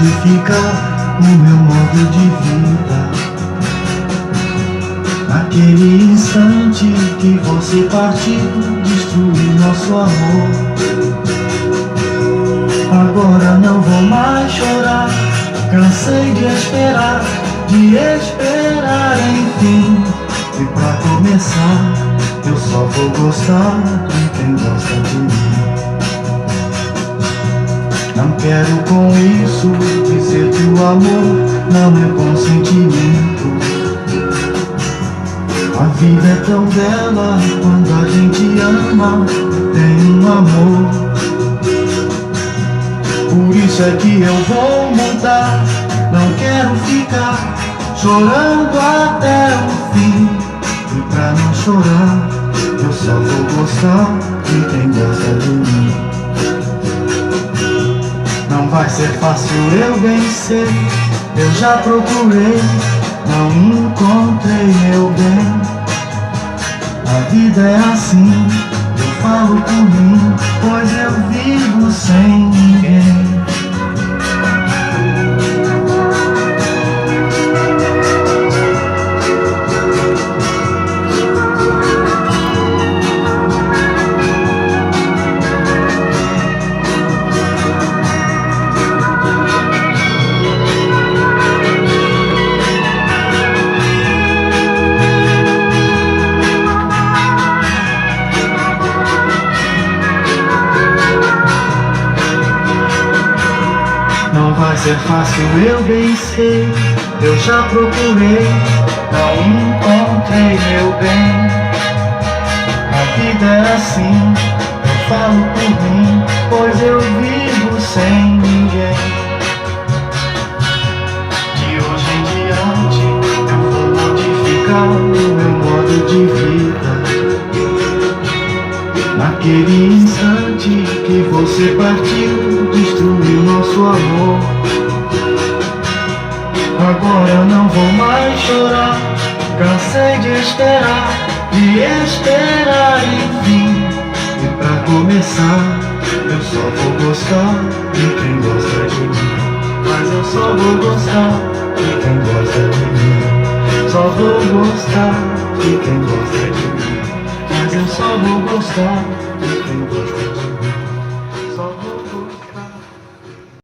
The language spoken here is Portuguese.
modificar o meu modo de vida. Naquele instante que você partiu, destruiu nosso amor. Agora não vou mais chorar, cansei de esperar, enfim. E pra começar, eu só vou gostar de quem gosta de mim. Não quero com isso dizer que o amor não é bom sentimento. A vida é tão bela quando a gente ama, tem um amor. Por isso é que eu vou mudar, não quero ficar chorando até o fim. E pra não chorar, eu só vou gostar de quem gosta de mim. Não vai ser fácil eu vencer, eu já procurei, não encontrei meu bem. A vida é assim, eu falo por mim, pois eu vivo sem ninguém. Não vai ser fácil eu vencer, eu já procurei, não encontrei meu bem. A vida é assim, eu falo por mim, pois eu vivo sem ninguém. De hoje em diante eu vou modificar o meu modo de vida. Naquele instante que você partiu, destruiu nosso amor. Agora não vou mais chorar, cansei de esperar, enfim. E pra começar, eu só vou gostar de quem gosta de mim. Mas eu só vou gostar de quem gosta de mim. Só vou gostar de quem gosta de mim. Mas eu só vou gostar de quem gosta de mim.